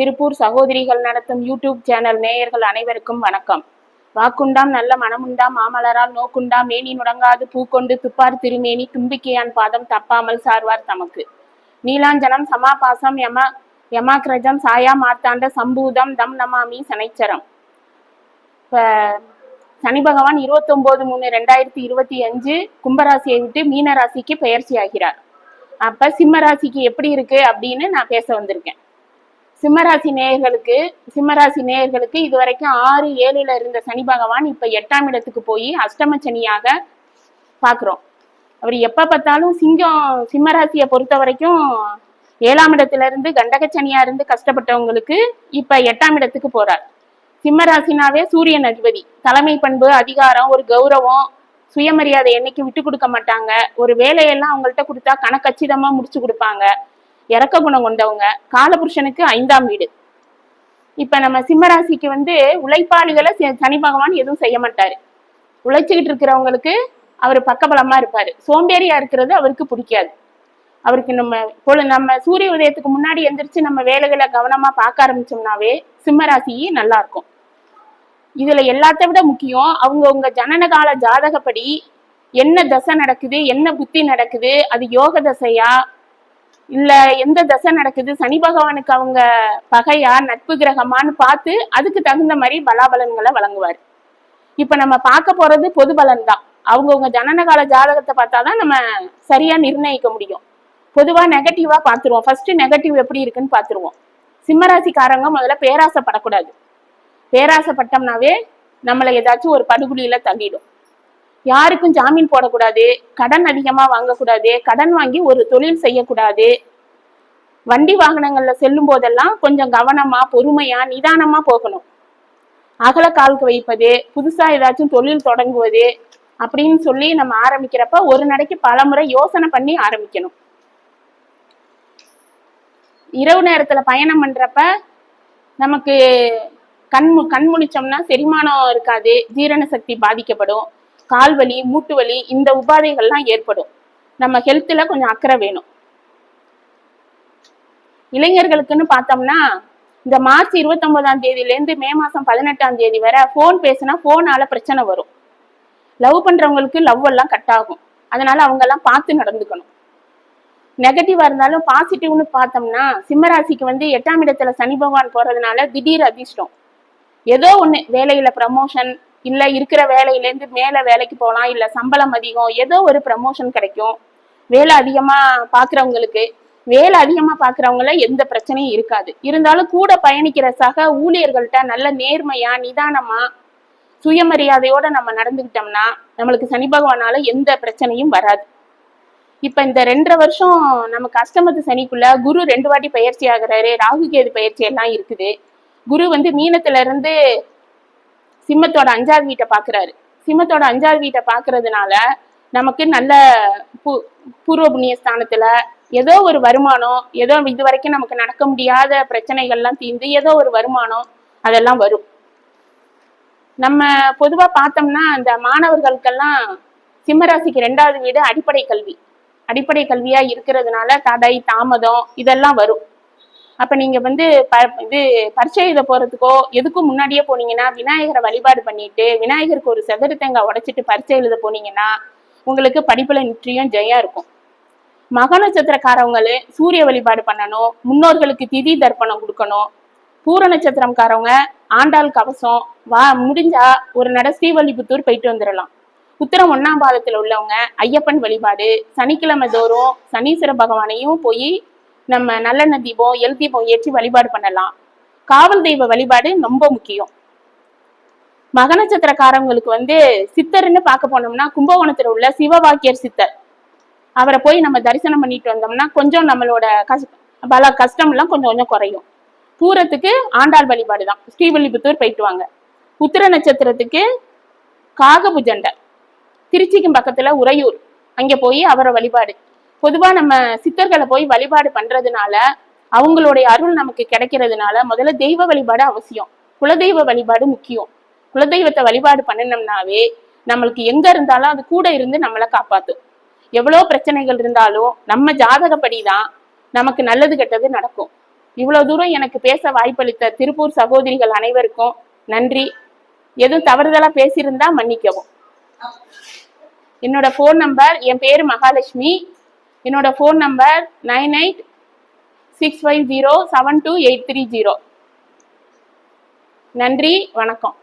திருப்பூர் சகோதரிகள் நடத்தும் YouTube channel நேயர்கள் அனைவருக்கும் வணக்கம். வாக்குண்டாம் நல்ல மனமுண்டாம் மாமலரால் நோக்குண்டாம் மேனி நுடங்காது பூக்கொண்டு துப்பார் திருமேனி தும்பிக்கையான் பாதம் தப்பாமல் சார்வார் தமக்கு. நீலாஞ்சனம் சமாபாசம் யமாக்கிரஜம் சாயா மார்த்தாண்ட சம்பூதம் தம் நமாமி சனைச்சரம். இப்போ சனி பகவான் 29/3/2025 கும்பராசியை விட்டு மீன ராசிக்கு பெயர்ச்சி ஆகிறார். அப்ப சிம்ம ராசிக்கு எப்படி இருக்கு அப்படின்னு நான் பேச வந்திருக்கேன். சிம்மராசி நேயர்களுக்கு இதுவரைக்கும் 6, 7ல இருந்த சனி பகவான் இப்ப 8ஆம் இடத்துக்கு போய் அஷ்டம சனியாக பாக்குறோம். அவர் எப்ப பார்த்தாலும் சிம்மராசியை பொறுத்த வரைக்கும் 7ஆம் இடத்துல இருந்து கண்டக சனியா இருந்து கஷ்டப்பட்டவங்களுக்கு இப்ப 8ஆம் இடத்துக்கு போறார். சிம்மராசினாவே சூரியன் அதிபதி. தலைமை பண்பு, அதிகாரம், ஒரு கௌரவம், சுயமரியாதை என்னைக்கு விட்டு கொடுக்க மாட்டாங்க. ஒரு வேலையெல்லாம் அவங்கள்ட்ட கொடுத்தா கணக்கச்சிதமா முடிச்சு கொடுப்பாங்க. இறக்க குணம் கொண்டவங்க. காலபுருஷனுக்கு 5ஆம் வீடு. இப்ப நம்ம சிம்மராசிக்கு உழைப்பாளிகளை சனி பகவான் எதுவும் செய்ய மாட்டாரு. உழைச்சுக்கிட்டு இருக்கிறவங்களுக்கு அவர் பக்கபலமா இருப்பாரு. சோம்பேறியா இருக்கிறது அவருக்கு பிடிக்காது. அவருக்கு நம்ம சூரிய உதயத்துக்கு முன்னாடி எந்திரிச்சு நம்ம வேலைகளை கவனமா பார்க்க ஆரம்பிச்சோம்னாவே சிம்மராசி நல்லா இருக்கும். இதுல எல்லாத்த விட முக்கியம், அவங்கவுங்க ஜனனகால ஜாதகப்படி என்ன தசை நடக்குது, என்ன புத்தி நடக்குது, அது யோக தசையா இல்ல எந்த தசை நடக்குது, சனி பகவானுக்கு அவங்க பகையா நட்பு கிரகமானு பார்த்து அதுக்கு தகுந்த மாதிரி பலாபலன்களை வழங்குவார். இப்ப நம்ம பார்க்க போறது பொது பலன் தான். அவங்கவுங்க ஜனனகால ஜாதகத்தை பார்த்தாதான் நம்ம சரியா நிர்ணயிக்க முடியும். பொதுவா நெகட்டிவா பார்த்துருவோம். ஃபர்ஸ்ட் நெகட்டிவ் எப்படி இருக்குன்னு பார்த்துருவோம். சிம்மராசிக்காரங்க முதல்ல பேராசைப்படக்கூடாது. பேராசைப்பட்டோம்னாவே நம்மளை ஏதாச்சும் ஒரு படுகொலியில தள்ளிடும். யாருக்கும் ஜாமீன் போடக்கூடாது. கடன் அதிகமா வாங்கக்கூடாது. கடன் வாங்கி ஒரு தொழில் செய்யக்கூடாது. வண்டி வாகனங்கள்ல செல்லும் போதெல்லாம் கொஞ்சம் கவனமா, பொறுமையா, நிதானமா போகணும். அகல காலுக்கு வைப்பது, புதுசா ஏதாச்சும் தொழில் தொடங்குவது அப்படின்னு சொல்லி நம்ம ஆரம்பிக்கிறப்ப ஒரு நடைக்கு பல முறை யோசனை பண்ணி ஆரம்பிக்கணும். இரவு நேரத்துல பயணம் பண்றப்ப நமக்கு கண் முழிச்சோம்னா செரிமானம் இருக்காது, ஜீரண சக்தி பாதிக்கப்படும், கால் வலி, மூட்டு வலி, இந்த உபாதைகள்லாம் ஏற்படும். நம்ம ஹெல்த்ல கொஞ்சம் அக்கறை வேணும். இளைஞர்களுக்குன்னு பார்த்தோம்னா இந்த மார்ச் 29ஆம் தேதியிலேருந்து மே மாசம் 18ஆம் தேதி வரை போன் பேசினா போனால பிரச்சனை வரும். லவ் பண்றவங்களுக்கு லவ் எல்லாம் கட் ஆகும். அதனால அவங்க எல்லாம் பார்த்து நடந்துக்கணும். நெகட்டிவா இருந்தாலும் பாசிட்டிவ்னு பார்த்தோம்னா சிம்மராசிக்கு 8ஆம் இடத்துல சனி பகவான் போறதுனால திடீர் அதிர்ஷ்டம். ஏதோ ஒண்ணு, வேலையில ப்ரமோஷன், இல்ல இருக்கிற வேலையிலேருந்து மேல வேலைக்கு போகலாம், இல்ல சம்பளம் அதிகம், ஏதோ ஒரு ப்ரமோஷன் கிடைக்கும். வேலை அதிகமா பாக்குறவங்கள எந்த பிரச்சனையும் இருக்காது. இருந்தாலும் கூட பயணிக்கிற சக ஊழியர்கள்ட்ட நல்ல நேர்மையா, நிதானமா, சுயமரியாதையோட நம்ம நடந்துக்கிட்டோம்னா நம்மளுக்கு சனி பகவானால எந்த பிரச்சனையும் வராது. இப்ப இந்த 2.5 வருஷம் நமக்கு அஷ்டமத்து சனிக்குள்ள குரு 2 வாட்டி பயிற்சி ஆகுறாரு. ராகு கேது பயிற்சி எல்லாம் இருக்குது. குரு மீனத்துல இருந்து சிம்மத்தோட 5ஆவது வீட்டை பாக்குறாரு. சிம்மத்தோட 5ஆவது வீட்டை பாக்குறதுனால நமக்கு நல்ல பூர்வ புண்ணிய ஸ்தானத்துல ஏதோ ஒரு வருமானம், ஏதோ இது வரைக்கும் நமக்கு நடக்க முடியாத பிரச்சனைகள்லாம் தீர்ந்து ஏதோ ஒரு வருமானம் அதெல்லாம் வரும். நம்ம பொதுவா பார்த்தோம்னா அந்த மாணவர்களுக்கெல்லாம் சிம்மராசிக்கு 2ஆவது வீடு அடிப்படை கல்வியா இருக்கிறதுனால தடை, தாமதம் இதெல்லாம் வரும். அப்ப நீங்க பரீட்சை எழுத போறதுக்கோ எதுக்கும் முன்னாடியே போனீங்கன்னா விநாயகரை வழிபாடு பண்ணிட்டு விநாயகருக்கு ஒரு செதறு தேங்காய் உடைச்சிட்டு பரீட்சை எழுத போனீங்கன்னா உங்களுக்கு படிப்புல நிச்சயம் ஜெயம் இருக்கும். மக நட்சத்திரக்காரவங்களே சூரிய வழிபாடு பண்ணணும். முன்னோர்களுக்கு திதி தர்ப்பணம் கொடுக்கணும். பூர நட்சத்திரம்காரவங்க ஆண்டாள் கவசம் முடிஞ்சா ஒரு நட ஸ்ரீவல்லிபுத்தூர் போயிட்டு வந்துடலாம். உத்திரம் 1ஆம் பாதத்துல உள்ளவங்க ஐயப்பன் வழிபாடு, சனிக்கிழமை தோறும் சனீஸ்வர பகவானையும் போய் நம்ம நல்லெண்ணெய் தீபம், எல் தீபம் ஏற்றி வழிபாடு பண்ணலாம். காவல் தெய்வ வழிபாடு ரொம்ப முக்கியம். மக நட்சத்திரக்காரங்களுக்கு சித்தர்ன்னு பார்க்க போனோம்னா கும்பகோணத்துல உள்ள சிவவாக்கியர் சித்தர், அவரை போய் நம்ம தரிசனம் பண்ணிட்டு வந்தோம்னா கொஞ்சம் நம்மளோட பல கஷ்டம் எல்லாம் கொஞ்சம் குறையும். பூரத்துக்கு ஆண்டாள் வழிபாடு தான், ஸ்ரீவல்லிபுத்தூர் போயிட்டு வாங்க. உத்திர நட்சத்திரத்துக்கு காகபுஜண்டர், திருச்சிக்கும் பக்கத்துல உறையூர், அங்க போய் அவரை வழிபாடு. பொதுவா நம்ம சித்தர்களை போய் வழிபாடு பண்றதுனால அவங்களுடைய அருள் நமக்கு கிடைக்கிறதுனால முதல்ல தெய்வ வழிபாடு அவசியம். குலதெய்வ வழிபாடு முக்கியம். குலதெய்வத்தை வழிபாடு பண்ணணும்னாவே நம்மளுக்கு எங்க இருந்தாலும் அது கூட இருந்து நம்மளை காப்பாத்தும். எவ்வளோ பிரச்சனைகள் இருந்தாலும் நம்ம ஜாதகப்படிதான் நமக்கு நல்லது கெட்டது நடக்கும். இவ்வளவு தூரம் எனக்கு பேச வாய்ப்பளித்த திருப்பூர் சகோதரிகள் அனைவருக்கும் நன்றி. எதுவும் தவறுதலா பேசியிருந்தா மன்னிக்கவும். என்னோட ஃபோன் நம்பர், என் பேரு மகாலட்சுமி. என்னோட ஃபோன் நம்பர் 9865072830. நன்றி, வணக்கம்.